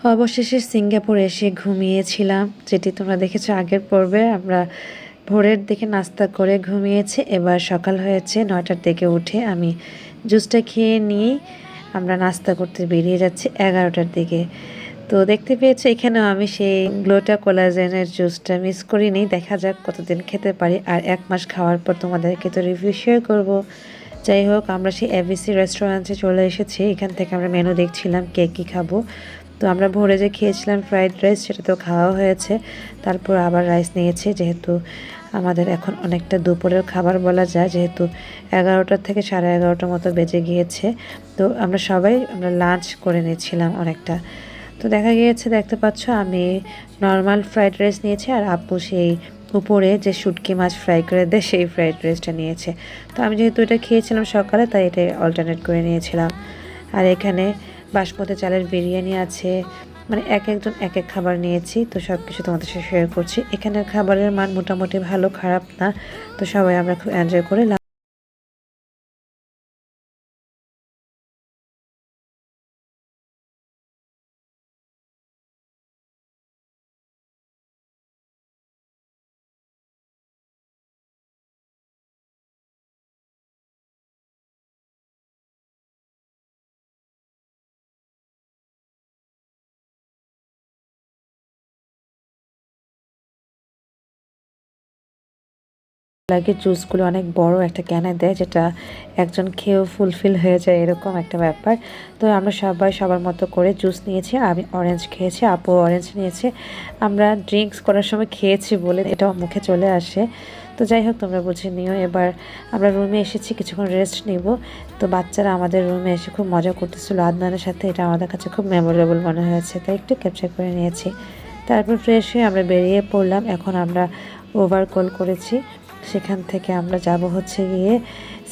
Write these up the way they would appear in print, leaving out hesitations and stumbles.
অবশেষে সিঙ্গাপুর এসে ঘুমিয়েছিলাম, যেটি তোমরা দেখেছো আগের পর্বে। আমরা ভোরের দিকে নাস্তা করে ঘুমিয়েছি, এবার সকাল হয়েছে। 9টার দিকে উঠে আমি জুসটা খেয়ে নিয়েই আমরা নাস্তা করতে বেরিয়ে যাচ্ছি 11টার দিকে। তো দেখতে পেয়েছো এখানেও আমি সেই গ্লোটা কোলাজেনের জুসটা মিস করিনি। দেখা যাক কতদিন খেতে পারি, আর 1 মাস খাওয়ার পর তোমাদেরকে তো রিভিউ শেয়ার করবো। যাই হোক, আমরা সেই এবিসি রেস্টুরেন্টে চলে এসেছি। এখান থেকে আমরা মেনু দেখছিলাম কে কী খাবো। তো আমরা ভোরে যে খেয়েছিলাম ফ্রাইড রাইস, সেটা তো খাওয়া হয়েছে। তারপর আবার রাইস নিয়েছি, যেহেতু আমাদের এখন অনেকটা দুপুরের খাবার বলা যায়, যেহেতু 11টা থেকে 11:30 মতো বেজে গিয়েছে। তো আমরা লাঞ্চ করে নিয়েছিলাম অনেকটা। তো দেখা গিয়েছে, দেখতে পাচ্ছ আমি নর্মাল ফ্রাইড রাইস নিয়েছি, আর আপু সেই উপরে যে শুটকি মাছ ফ্রাই করে দেয় সেই ফ্রাইড রাইসটা নিয়েছে। তো আমি যেহেতু এটা খেয়েছিলাম সকালে, তাই এটা অল্টারনেট করে নিয়েছিলাম। আর এখানে বাসমতি চালের বিরিয়ানি আছে, মানে এক একজন এক এক খাবার নিয়েছি। তো সব কিছু তোমাদের সাথে শেয়ার করছি। এখানের খাবারের মান মোটামুটি ভালো, খারাপ না। তো সবাই আমরা খুব এনজয় করে লাগে। জুসগুলো অনেক বড় একটা ক্যানে দেয়, যেটা একজন খেয়েও ফুলফিল হয়ে যায়, এরকম একটা ব্যাপার। তো আমরা সবাই সবার মতো করে জুস নিয়েছি। আমি অরেঞ্জ খেয়েছি, আপু অরেঞ্জ নিয়েছে। আমরা ড্রিঙ্কস করার সময় খেয়েছি বলে এটাও মুখে চলে আসে। তো যাই হোক, তোমরা বুঝে নিও। এবার আমরা রুমে এসেছি, কিছুক্ষণ রেস্ট নিব। তো বাচ্চারা আমাদের রুমে এসে খুব মজা করতেছিল আদনানের সাথে। এটা আমাদের কাছে খুব মেমোরেবল মনে হয়েছে, তাই একটু ক্যাপচার করে নিয়েছি। তারপর ফ্রেশ হয়ে আমরা বেরিয়ে পড়লাম। এখন আমরা ওভার কল করেছি, সেখান থেকে আমরা যাব হচ্ছে গিয়ে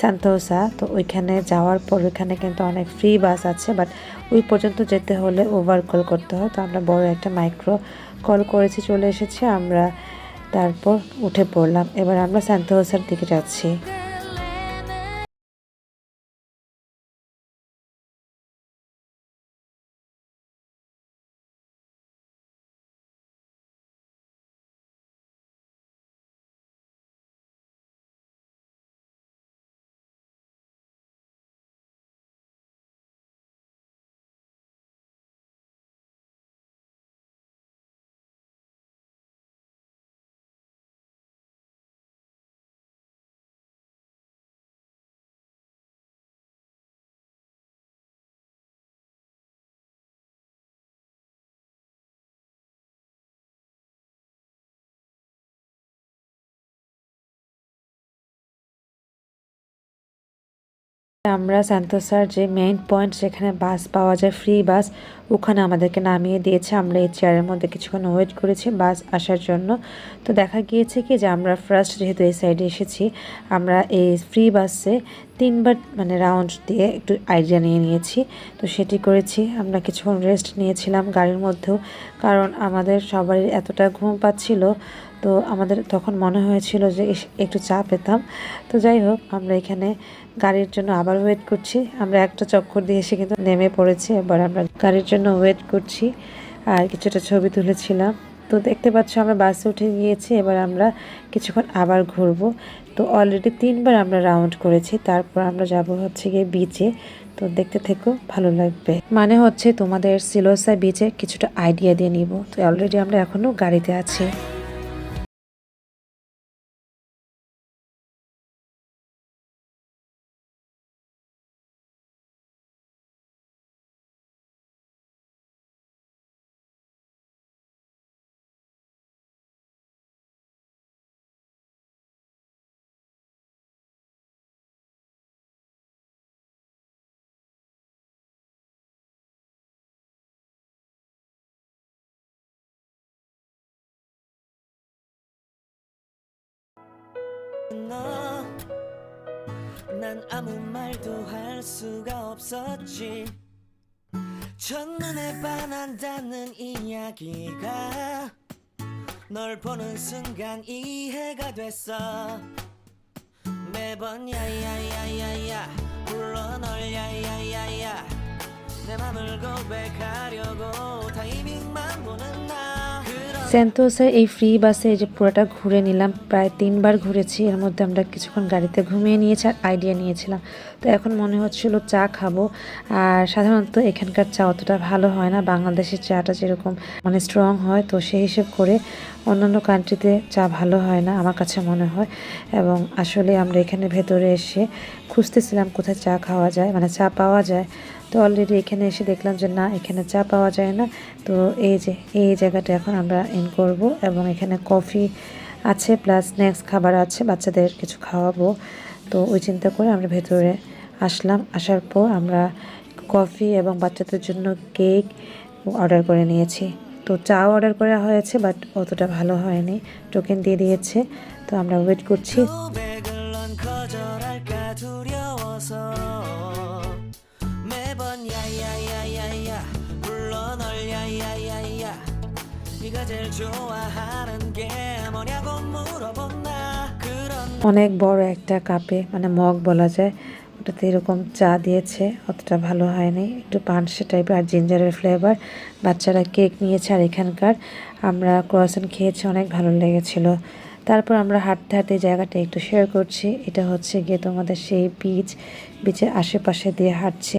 সান্তোসা। তো ওইখানে যাওয়ার পর ওইখানে কিন্তু অনেক ফ্রি বাস আছে, বাট ওই পর্যন্ত যেতে হলে ওভার কল করতে হয়। তো আমরা বড় একটা মাইক্রো কল করেছি, চলে এসেছি আমরা। তারপর উঠে পড়লাম। এবার আমরা সান্তোসার দিকে যাচ্ছি। আমরা সান্তোসার যে মেইন পয়েন্ট, যেখানে বাস পাওয়া যায়, ফ্রি বাস, ওখানে আমাদেরকে নামিয়ে দিয়েছে। আমরা এই চেয়ারের মধ্যে কিছুক্ষণ ওয়েট করেছি বাস আসার জন্য। তো দেখা গিয়েছে কি যে আমরা ফার্স্ট যেহেতু এই সাইডে এসেছি, আমরা এই ফ্রি বাসে 3বার মানে রাউন্ড দিয়ে একটু আইডিয়া নিয়ে নিয়েছি। তো সেটি করেছি। আমরা কিছুক্ষণ রেস্ট নিয়েছিলাম গাড়ির মধ্যেও, কারণ আমাদের সবারই এতটা ঘুম পাচ্ছিল। তো আমাদের তখন মনে হয়েছিল যে একটু চা পেতাম। তো যাই হোক, আমরা এখানে গাড়ির জন্য আবার ওয়েট করছি। আমরা একটা চক্কর দিয়ে এসে কিন্তু নেমে পড়েছি। এবার আমরা গাড়ির জন্য ওয়েট করছি, আর কিছুটা ছবি তুলেছিলাম। তো দেখতে পাচ্ছ আমরা বাসে উঠে গিয়েছি। এবার আমরা কিছুক্ষণ আবার ঘুরবো। তো অলরেডি 3বার আমরা রাউন্ড করেছি। তারপর আমরা যাব হচ্ছে গিয়ে বিচে। তো দেখতে থেকো, ভালো লাগবে। মানে হচ্ছে তোমাদের সিলোসা বিচে কিছুটা আইডিয়া দিয়ে নিব। তো অলরেডি আমরা এখনো গাড়িতে আছি। 난 아무 말도 할 수가 없었지. 첫눈에 반한다는 이야기가 널 보는 순간 이해가 됐어. 매번 야야야야야 불러 널 야야야야 내 맘을 고백하려고 타임 সেন্টোসার এই ফ্রি বাসে এই যে পুরোটা ঘুরে নিলাম, প্রায় 3বার ঘুরেছি। এর মধ্যে আমরা কিছুক্ষণ গাড়িতে ঘুমিয়ে নিয়েছি আর আইডিয়া নিয়েছিলাম। তো এখন মনে হচ্ছিল চা খাবো। আর সাধারণত এখানকার চা অতটা ভালো হয় না, বাংলাদেশের চাটা যেরকম মানে স্ট্রং হয়, তো সেই হিসেব করে অন্যান্য কান্ট্রিতে চা ভালো হয় না আমার কাছে মনে হয়। এবং আসলে আমরা এখানে ভেতরে এসে খুঁজতেছিলাম কোথায় চা খাওয়া যায়, মানে চা পাওয়া যায়। তো অলরেডি এখানে এসে দেখলাম যে না, এখানে চা পাওয়া যায় না। তো এই যে এই জায়গাটা এখন আমরা ইন করব এবং এখানে কফি আছে প্লাস স্ন্যাক্স খাবার আছে, বাচ্চাদের কিছু খাওয়াবো। তো ওই চিন্তা করে আমরা ভেতরে আসলাম। আসার পর আমরা কফি এবং বাচ্চাদের জন্য কেক অর্ডার করে নিয়েছি। তো চাও অর্ডার করা হয়েছে বাট অতটা ভালো হয়নি, টোকেন দিয়ে দিয়েছে। তো আমরা ওয়েট করছি। 고백을 넌 거절할까 두려워서 매번 야야야야야 불러 널 야야야야 네가 제일 좋아하는 게 뭐냐고 물어본다 그런 অনেক বড় একটা কাপে, মানে মগ বলা যায়, ওটাতে এরকম চা দিয়েছে, অতটা ভালো হয়নি, একটু পানসে টাইপের আর জিঞ্জারের ফ্লেভার। বাচ্চারা কেক নিয়েছে আর এখানকার আমরা ক্রোয়াসেন্ট খেয়েছি, অনেক ভালো লেগেছিল। তারপর আমরা হাঁটতে হাঁটতে জায়গাটা একটু শেয়ার করছি। এটা হচ্ছে গিয়ে তোমাদের সেই বিচের আশেপাশে দিয়ে হাঁটছি।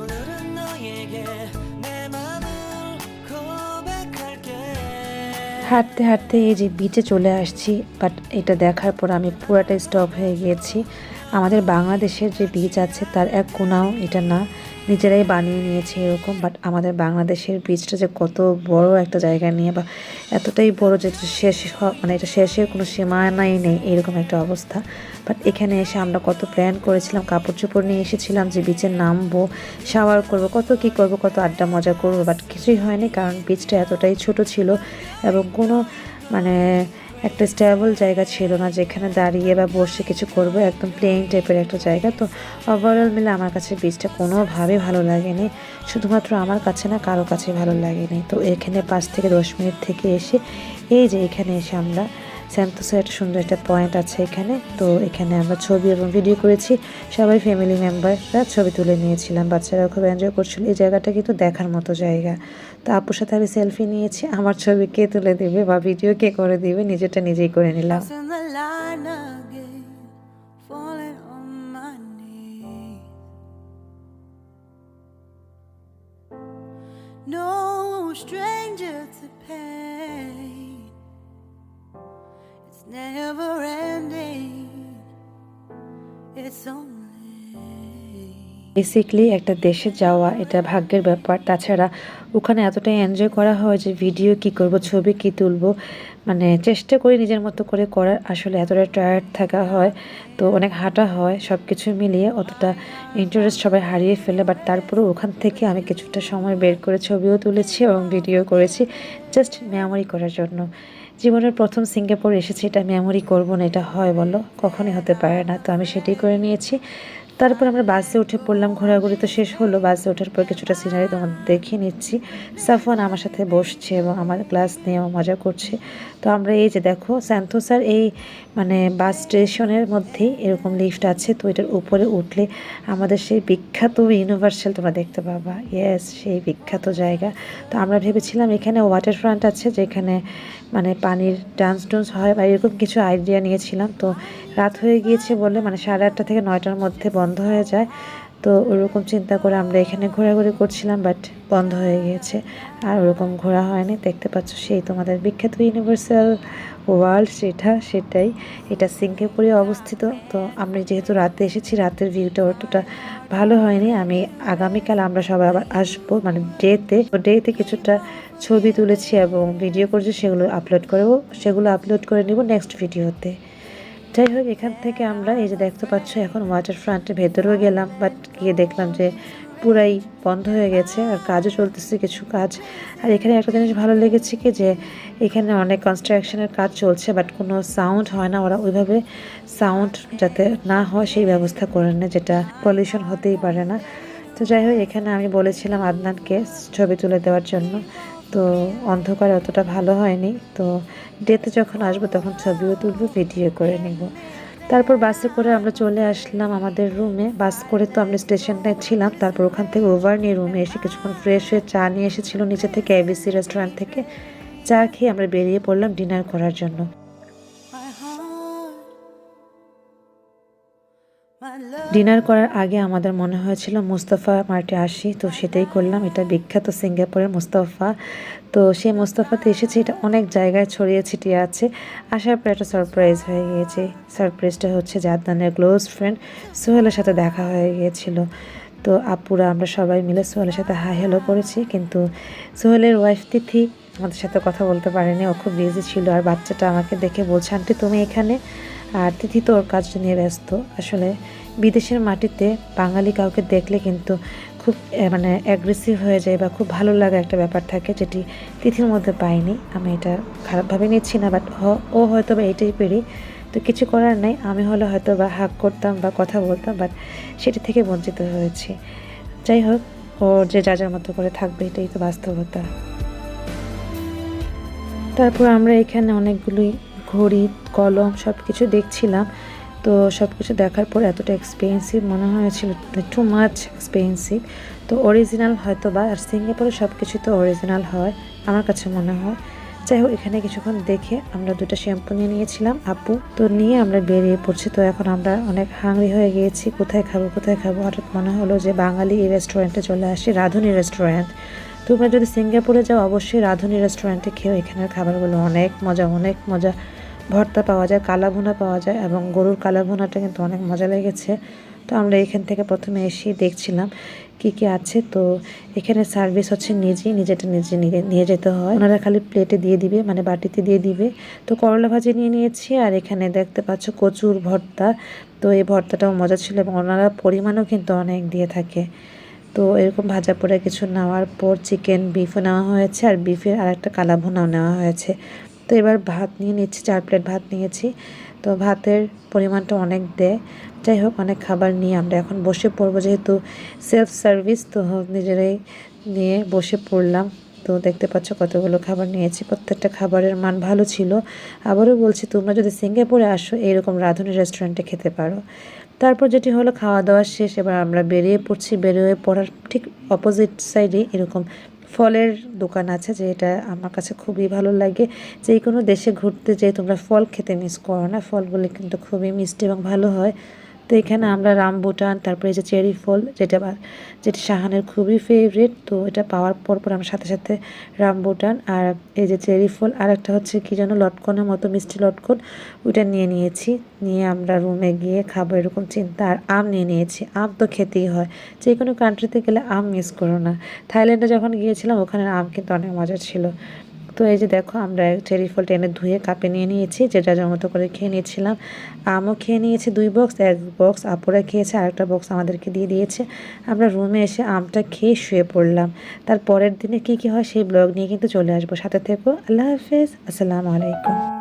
오늘은 너에게 내 맘을 고백할게 হাঁটতে হাঁটতে এই যে বিচে চলে আসছি, বাট এটা দেখার পর আমি পুরাটাই স্টপ হয়ে গিয়েছি। আমাদের বাংলাদেশের যে বিচ আছে তার এক কোনাও এটা না, নিজেরাই বানিয়ে নিয়েছে এরকম। বাট আমাদের বাংলাদেশের বিচটা যে কত বড় একটা জায়গা নিয়ে, বা এতটাই বড় যে মানে এটা শেষের কোনো সীমানাই নেই, এরকম একটা অবস্থা। বাট এখানে এসে আমরা কত প্ল্যান করেছিলাম, কাপড় চোপড় নিয়ে এসেছিলাম যে বিচে নামবো, শাওয়ার করব, কত কি করব, কত আড্ডা মজা করবো, বাট কিছুই হয়নি কারণ বিচটা এতটাই ছোট ছিল এবং কোনো মানে একটা স্টেবল জায়গা ছিল না যেখানে দাঁড়িয়ে বা বসে কিছু করবো, একদম প্লেন টাইপের একটা জায়গা। তো ওভারঅল মিলে আমার কাছে বিচটা কোনোভাবে ভালো লাগেনি, শুধুমাত্র আমার কাছে না, কারো কাছে ভালো লাগেনি। তো এখানে 5 থেকে 10 মিনিট থেকে এসে এই যে এখানে এসে আমরা সেন্টোসার একটা সুন্দর একটা পয়েন্ট আছে এখানে, তো এখানে আমরা ছবি এবং ভিডিও করেছি, সবাই ফ্যামিলি মেম্বাররা ছবি তুলে নিয়েছিলাম, বাচ্চারা খুব এনজয় করছিল। এই জায়গাটা কিন্তু দেখার মতো জায়গা। তো আপুর সাথে আমি সেলফি নিয়েছি, আমার ছবি কে তুলে দেবে বা ভিডিও কে করে দিবে, নিজেরটা নিজেই করে নিলাম। Crossing the line again falling on my knees no stranger to pain it's never ending it's only basically একটা দেশে যাওয়া এটা ভাগ্যের ব্যাপার, তাছাড়া ওখানে এতটাই এনজয় করা হয় যে ভিডিও কি করব, ছবি কি তুলব, মানে চেষ্টা করি নিজের মতো করে করার। আসলে এতটা টায়ার্ড থাকা হয়, তো অনেক হাঁটা হয়, সব কিছু মিলিয়ে অতটা ইন্টারেস্ট সবাই হারিয়ে ফেলে। বাট তারপরেও ওখান থেকে আমি কিছুটা সময় বের করে ছবিও তুলেছি এবং ভিডিও করেছি, জাস্ট মেমোরি করার জন্য। জীবনের প্রথম সিঙ্গাপুর এসেছি, এটা মেমোরি করবো না, এটা হয় বলো, কখনই হতে পারে না। তো আমি সেটাই করে নিয়েছি। তারপর আমরা বাসে উঠে পড়লাম, ঘোরাঘুরি তো শেষ হলো। বাসে ওঠার পর কিছুটা সিনারি তোমাদের দেখিয়ে নিচ্ছি। সাফওয়ান আমার সাথে বসছে এবং আমার ক্লাস নিয়েও মজা করছে। তো আমরা এই যে দেখো সেন্টোসার এই মানে বাস স্টেশনের মধ্যেই এরকম লিফট আছে, তো এটার উপরে উঠলে আমাদের সেই বিখ্যাত ইউনিভার্সাল তোমরা দেখতে পাবা। ইয়েস, সেই বিখ্যাত জায়গা। তো আমরা ভেবেছিলাম এখানে ওয়াটার ফ্রন্ট আছে, যেখানে মানে পানির ডান্স টুন্স হয় বা এরকম কিছু আইডিয়া নিয়েছিলাম। তো রাত হয়ে গিয়েছে বলে মানে 8:30 থেকে 9টার মধ্যে বন্ধ হয়ে যায়। তো ওরকম চিন্তা করে আমরা এখানে ঘোরাঘুরি করছিলাম, বাট বন্ধ হয়ে গিয়েছে, আর ওরকম ঘোরা হয়নি। দেখতে পাচ্ছ সেই তোমাদের বিখ্যাত ইউনিভার্সাল ওয়ার্ল্ড, সেটাই এটা সিঙ্গাপুরে অবস্থিত। তো আমরা যেহেতু রাতে এসেছি, রাতের ভিউটা অতটা ভালো হয়নি। আমি আগামীকাল আমরা সবাই আবার আসবো, মানে ডেতে কিছুটা ছবি তুলেছি এবং ভিডিও করেছি, সেগুলো আপলোড করে নিব নেক্সট ভিডিওতে। যাই হোক, এখান থেকে আমরা এই যে দেখতে পাচ্ছ এখন ওয়াটার ফ্রন্টের ভেতরেও গেলাম, বাট গিয়ে দেখলাম যে পুরাই বন্ধ হয়ে গেছে, আর কাজও চলতেছে কিছু কাজ। আর এখানে একটা জিনিস ভালো লেগেছে কি যে এখানে অনেক কনস্ট্রাকশনের কাজ চলছে, বাট কোনো সাউন্ড হয় না। ওরা ওইভাবে সাউন্ড যাতে না হয় সেই ব্যবস্থা করে নেয়, যেটা পলিউশন হতেই পারে না। তো যাই হোক, এখানে আমি বলেছিলাম আদনানকে ছবি তুলে দেওয়ার জন্য, তো অন্ধকারে অতটা ভালো হয়নি। তো ডেতে যখন আসবো তখন ছবিও তুলবো, ভিডিও করে নিব। তারপর বাসে করে আমরা চলে আসলাম আমাদের রুমে। বাস করে তো আমরা স্টেশনটায় ছিলাম, তারপর ওখান থেকে ওভার নিয়ে রুমে এসে কিছুক্ষণ ফ্রেশ হয়ে চা নিয়ে এসেছিল নিচে থেকে, এবিসি রেস্টুরেন্ট থেকে। চা খেয়ে আমরা বেরিয়ে পড়লাম ডিনার করার জন্য। My heart, my love. Dinner করার আগে আমাদের মনে হয়েছিল মুস্তাফা মার্টে আসি, তো সেটাই করলাম। এটা বিখ্যাত সিঙ্গাপুরের মুস্তাফা। তো সেই মুস্তাফাতে এসেছি, এটা অনেক জায়গায় ছড়িয়ে ছিটিয়ে আছে। আসার পর একটা সারপ্রাইজ হয়ে গিয়েছে। সারপ্রাইজটা হচ্ছে যে আদনানের ক্লোজ ফ্রেন্ড সোহেলের সাথে দেখা হয়ে গিয়েছিল। তো আপুরা আমরা সবাই মিলে সোহেলের সাথে হাই হ্যালো করেছি, কিন্তু সোহেলের ওয়াইফ তিথি আমাদের সাথে কথা বলতে পারেনি, ও খুব বিজি ছিল। আর বাচ্চাটা আমাকে দেখে বলছে, আন্টি তুমি এখানে? আর তিথি তো ওর কাজ নিয়ে ব্যস্ত। আসলে বিদেশের মাটিতে বাঙালি কাউকে দেখলে কিন্তু খুব মানে অ্যাগ্রেসিভ হয়ে যায় বা খুব ভালো লাগা একটা ব্যাপার থাকে, যেটি তিথির মধ্যে পাইনি। আমি এটা খারাপভাবে নিচ্ছি না, বাট ও হয়তো বা এটাই পেরি। তো কিছু করার নাই, আমি হলে হয়তো বা হাক করতাম বা কথা বলতাম, বাট সেটি থেকে বঞ্চিত হয়েছি। যাই হোক, ওর যে যা যার মতো করে থাকবে, এটাই তো বাস্তবতা। তারপর আমরা এখানে অনেকগুলোই ঘড়ি, কলম সব কিছু দেখছিলাম। তো সব কিছু দেখার পর এতটা এক্সপেন্সিভ মনে হয়েছিল, টু মাচ এক্সপেন্সিভ। তো অরিজিনাল হয়তো বা, আর সিঙ্গাপুরে সব কিছু তো অরিজিনাল হয় আমার কাছে মনে হয়। যাই হোক, এখানে কিছুক্ষণ দেখে আমরা দুটো শ্যাম্পু নিয়ে নিয়েছিলাম আপু, তো নিয়ে আমরা বেরিয়ে পড়ছি। তো এখন আমরা অনেক হাংরি হয়ে গিয়েছি, কোথায় খাবো কোথায় খাবো। হঠাৎ মনে হলো যে বাঙালি এই রেস্টুরেন্টে চলে আসি, রাঁধুনি রেস্টুরেন্ট। তোমরা যদি সিঙ্গাপুরে যাও অবশ্যই রাঁধুনি রেস্টুরেন্টে খেও, এখানের খাবারগুলো অনেক মজা অনেক মজা। ভর্তা পাওয়া যায়, কালা ভুনা পাওয়া যায়, এবং গরুর কালা ভুনাটা কিন্তু অনেক মজা লেগেছে। তো আমরা এখান থেকে প্রথমে এসেই দেখছিলাম কি কি আছে। তো এখানে সার্ভিস হচ্ছে নিজেটা নিজে নিয়ে যেতে হয়, ওনারা খালি প্লেটে দিয়ে দিবে, মানে বাটিতে দিয়ে দিবে। তো করলা ভাজি নিয়ে নিয়েছি, আর এখানে দেখতে পাচ্ছ কচুর ভর্তা। তো এই ভর্তাটাও মজা ছিল, এবং ওনারা পরিমাণও কিন্তু অনেক দিয়ে থাকে। তো এরকম ভাজা পোড়া কিছু নেওয়ার পর চিকেন বিফও নেওয়া হয়েছে, আর বিফের আর একটা কালা ভুনাও নেওয়া হয়েছে। তো এবার ভাত নিয়ে নিচ্ছি, 4 প্লেট ভাত নিয়েছি। তো ভাতের পরিমাণটা অনেক দেয়। যাই হোক, অনেক খাবার নিয়ে আমরা এখন বসে পড়বো, যেহেতু সেলফ সার্ভিস, তো নিজেরাই নিয়ে বসে পড়লাম। তো দেখতে পাচ্ছ কতগুলো খাবার নিয়েছি, প্রত্যেকটা খাবারের মান ভালো ছিল। আবারও বলছি, তোমরা যদি সিঙ্গাপুরে আসো এরকম রাঁধুনি রেস্টুরেন্টে খেতে পারো। তারপর যেটি হলো খাওয়া দাওয়া শেষ, এবার আমরা বেরিয়ে পড়ছি। বেরিয়ে পড়ার ঠিক অপোজিট সাইডে এরকম ফলের দোকান আছে, যেটা আমার কাছে খুবই ভালো লাগে। যে কোনো দেশে ঘুরতে যেয়ে তোমরা ফল খেতে মিস করো না, ফলগুলি কিন্তু খুবই মিষ্টি এবং ভালো হয়। তো এখানে আমরা রামবুটান, তারপরে এই যে চেরি ফল, যেটি শাহানের খুবই ফেভারিট। তো এটা পাওয়ার পর আমরা সাথে সাথে রামবুটান আর এই যে চেরি ফল, আর একটা হচ্ছে কি যেন লটকনের মতো মিষ্টি লটকন, ওইটা নিয়ে নিয়েছি। নিয়ে আমরা রুমে গিয়ে খাবো এরকম চিন্তা। আর আম নিয়ে নিয়েছি, আম তো খেতেই হয়, যে কোনো কান্ট্রিতে গেলে আম মিস করো না। থাইল্যান্ডে যখন গিয়েছিলাম ওখানে আম কিন্তু অনেক মজা ছিল। তো এই যে দেখো, আমরা চেরি ফলটা এনে ধুয়ে কাপে নিয়ে নিয়েছি, যেটা যার মতো করে খেয়ে নিয়েছিলাম। আমও খেয়ে নিয়েছি 2 বক্স, 1 বক্স আপুরা খেয়েছে, আরেকটা বক্স আমাদেরকে দিয়ে দিয়েছে। আমরা রুমে এসে আমটা খেয়ে শুয়ে পড়লাম। তার পরের দিনে কি কি হয় সেই ব্লগ নিয়ে কিন্তু চলে আসবো, সাথে থেকো। আল্লাহ হাফেজ, আসসালামু আলাইকুম।